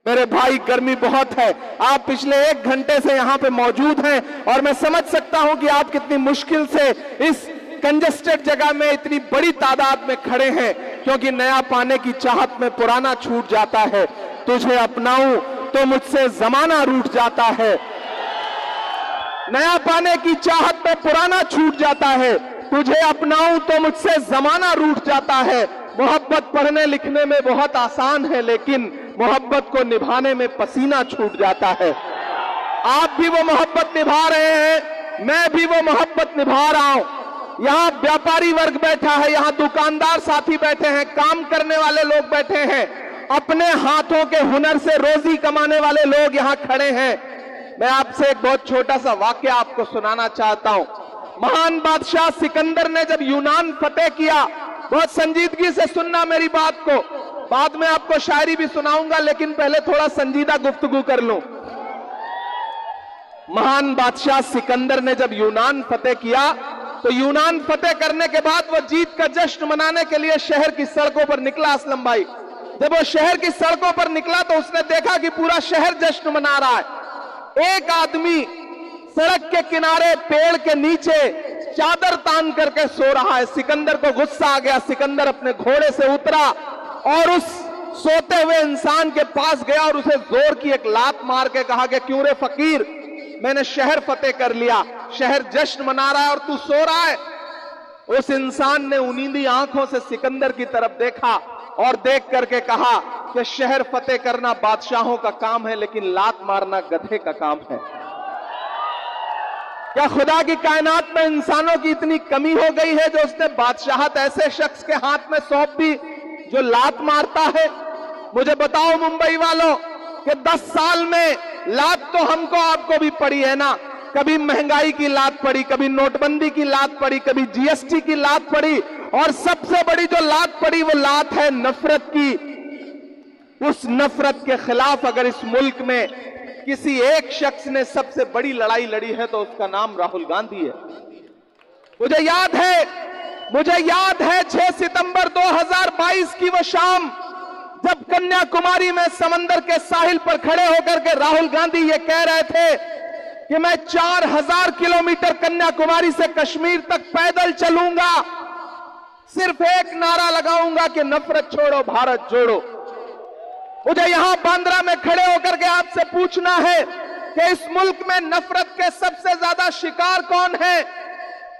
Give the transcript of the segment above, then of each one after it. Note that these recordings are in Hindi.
मेरे भाई गर्मी बहुत है, आप पिछले 1 घंटे से यहां पे मौजूद हैं और मैं समझ सकता हूं कि आप कितनी मुश्किल से इस कंजेस्टेड जगह में इतनी बड़ी तादाद में खड़े हैं, क्योंकि नया पाने की चाहत में पुराना छूट जाता है। तुझे अपनाऊं तो मुझसे जमाना रूठ जाता है। नया पाने की चाहत में पुराना छूट जाता है। तुझे अपनाऊं तो मुझसे जमाना रूठ जाता है। मोहब्बत पढ़ने लिखने में बहुत आसान है, लेकिन मोहब्बत को निभाने में पसीना छूट जाता है। आप भी वो मोहब्बत निभा रहे हैं, मैं भी वो मोहब्बत निभा रहा हूं। यहां व्यापारी वर्ग बैठा है, यहां दुकानदार साथी बैठे हैं, काम करने वाले लोग बैठे हैं, अपने हाथों के हुनर से रोजी कमाने वाले लोग यहां खड़े हैं। मैं आपसे एक बहुत छोटा सा वाकया आपको सुनाना चाहता हूं। महान बादशाह सिकंदर ने जब यूनान फतेह किया, बहुत संजीदगी से सुनना मेरी बात को, बाद में आपको शायरी भी सुनाऊंगा, लेकिन पहले थोड़ा संजीदा गुफ्तगू कर लूं। महान बादशाह सिकंदर ने जब यूनान फतेह किया, तो यूनान फतेह करने के बाद वह जीत का जश्न मनाने के लिए शहर की सड़कों पर निकला। असलम भाई, जब वो शहर की सड़कों पर निकला तो उसने देखा कि पूरा शहर जश्न मना रहा है। एक आदमी सड़क के किनारे पेड़ के नीचे चादर तान करके सो रहा है। सिकंदर को गुस्सा आ गया। सिकंदर अपने घोड़े से उतरा और उस सोते हुए इंसान के पास गया और उसे जोर की एक लात मार के कहा कि क्यों रे फकीर, मैंने शहर फतेह कर लिया, शहर जश्न मना रहा है और तू सो रहा है। उस इंसान ने उनींदी आंखों से सिकंदर की तरफ देखा और देख करके कहा कि शहर फतेह करना बादशाहों का काम है, लेकिन लात मारना गधे का काम है। क्या खुदा की कायनात में इंसानों की इतनी कमी हो गई है जो उसने बादशाहत ऐसे शख्स के हाथ में सौंप दी जो लात मारता है? मुझे बताओ मुंबई वालों कि 10 साल में लात तो हमको आपको भी पड़ी है ना। कभी महंगाई की लात पड़ी, कभी नोटबंदी की लात पड़ी, कभी जीएसटी की लात पड़ी, और सबसे बड़ी जो लात पड़ी वो लात है नफरत की। उस नफरत के खिलाफ अगर इस मुल्क में किसी एक शख्स ने सबसे बड़ी लड़ाई लड़ी है तो उसका नाम राहुल गांधी है। मुझे याद है 6 सितंबर 2022 की वो शाम, जब कन्याकुमारी में समंदर के साहिल पर खड़े होकर के राहुल गांधी ये कह रहे थे कि मैं 4000 किलोमीटर कन्याकुमारी से कश्मीर तक पैदल चलूंगा, सिर्फ एक नारा लगाऊंगा कि नफरत छोड़ो भारत जोड़ो। मुझे यहां बांद्रा में खड़े होकर के आपसे पूछना है कि इस मुल्क में नफरत के सबसे ज्यादा शिकार कौन है?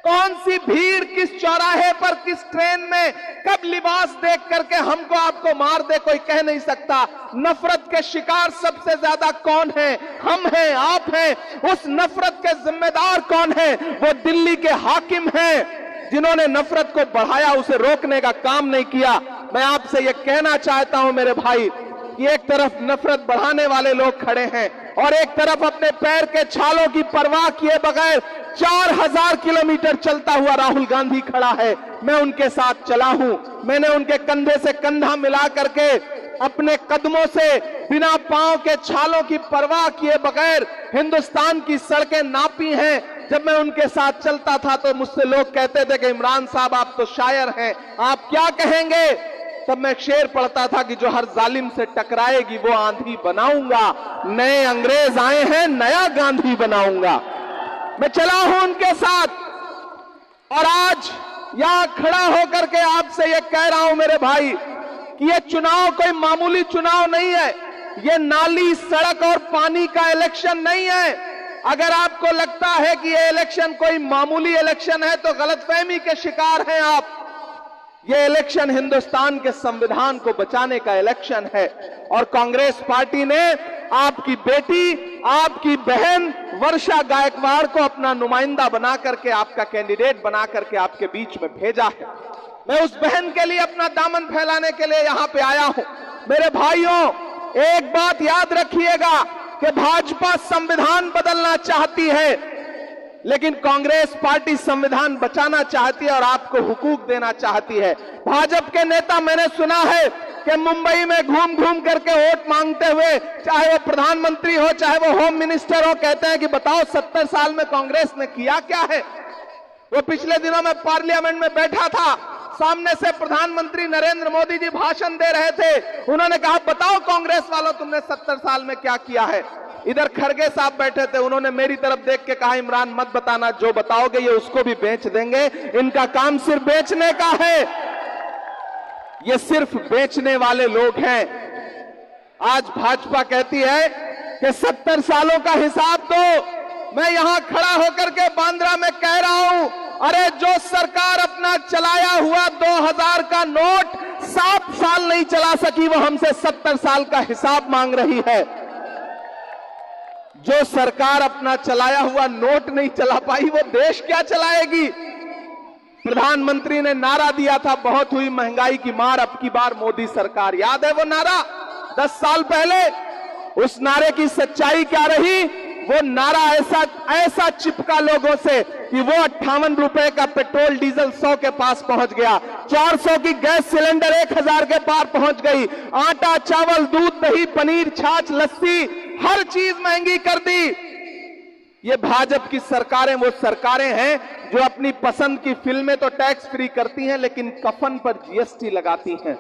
कौन सी भीड़ किस चौराहे पर, किस ट्रेन में, कब लिबास देख करके हमको आपको मार दे, कोई कह नहीं सकता। नफरत के शिकार सबसे ज्यादा कौन है? हम हैं, आप हैं। उस नफरत के जिम्मेदार कौन है? वो दिल्ली के हाकिम हैं, जिन्होंने नफरत को बढ़ाया, उसे रोकने का काम नहीं किया। मैं आपसे ये कहना चाहता हूं मेरे भाई कि एक तरफ नफरत बढ़ाने वाले लोग खड़े हैं और एक तरफ अपने पैर के छालों की परवाह किए बगैर 4000 किलोमीटर चलता हुआ राहुल गांधी खड़ा है। मैं उनके साथ चला हूं, मैंने उनके कंधे से कंधा मिला करके अपने कदमों से बिना पांव के छालों की परवाह किए बगैर हिंदुस्तान की सड़कें नापी हैं। जब मैं उनके साथ चलता था तो मुझसे लोग कहते थे कि इमरान साहब आप तो शायर हैं, आप क्या कहेंगे? तब मैं शेर पढ़ता था कि जो हर जालिम से टकराएगी वो आंधी बनाऊंगा, नए अंग्रेज आए हैं नया गांधी बनाऊंगा। मैं चला हूं उनके साथ और आज यहां खड़ा होकर के आपसे ये कह रहा हूं मेरे भाई कि ये चुनाव कोई मामूली चुनाव नहीं है, ये नाली, सड़क और पानी का इलेक्शन नहीं है। अगर आपको लगता है कि ये इलेक्शन कोई मामूली इलेक्शन है तो गलतफहमी के शिकार हैं आप। ये इलेक्शन हिंदुस्तान के संविधान को बचाने का इलेक्शन है और कांग्रेस पार्टी ने आपकी बेटी, आपकी बहन वर्षा गायकवाड़ को अपना नुमाइंदा बना करके, आपका कैंडिडेट बना करके आपके बीच में भेजा है। मैं उस बहन के लिए अपना दामन फैलाने के लिए यहां पे आया हूं। मेरे भाइयों, एक बात याद रखिएगा कि भाजपा संविधान बदलना चाहती है, लेकिन कांग्रेस पार्टी संविधान बचाना चाहती है और आपको हुकूक देना चाहती है। भाजपा के नेता मैंने सुना है कि मुंबई में घूम घूम करके वोट मांगते हुए, चाहे वो प्रधानमंत्री हो चाहे वो होम मिनिस्टर हो, कहते हैं कि बताओ 70 साल में कांग्रेस ने किया क्या है। वो पिछले दिनों में पार्लियामेंट में बैठा था सामने से प्रधानमंत्री नरेंद्र मोदी जी भाषण दे रहे थे। उन्होंने कहा, बताओ कांग्रेस वालों तुमने 70 साल में क्या किया है। इधर खड़गे साहब बैठे थे, उन्होंने मेरी तरफ देख के कहा, इमरान मत बताना, जो बताओगे ये उसको भी बेच देंगे, इनका काम सिर्फ बेचने का है। ये सिर्फ बेचने वाले लोग हैं। आज भाजपा कहती है कि 70 सालों का हिसाब दो। मैं यहां खड़ा होकर के बांद्रा में कह रहा हूं, अरे जो सरकार अपना चलाया हुआ 2000 का नोट 7 साल नहीं चला सकी, वो हमसे 70 साल का हिसाब मांग रही है। जो सरकार अपना चलाया हुआ नोट नहीं चला पाई, वो देश क्या चलाएगी। प्रधानमंत्री ने नारा दिया था, बहुत हुई महंगाई की मार, अब की बार मोदी सरकार। याद है वो नारा 10 साल पहले? उस नारे की सच्चाई क्या रही? वो नारा ऐसा चिपका लोगों से कि वो 58 रुपए का पेट्रोल डीजल 100 के पास पहुंच गया, 400 की गैस सिलेंडर 1000 के पार पहुंच गई, आटा चावल दूध दही पनीर छाछ लस्सी हर चीज महंगी कर दी। ये भाजपा की सरकारें वो सरकारें हैं जो अपनी पसंद की फिल्में तो टैक्स फ्री करती हैं, लेकिन कफन पर जीएसटी लगाती हैं।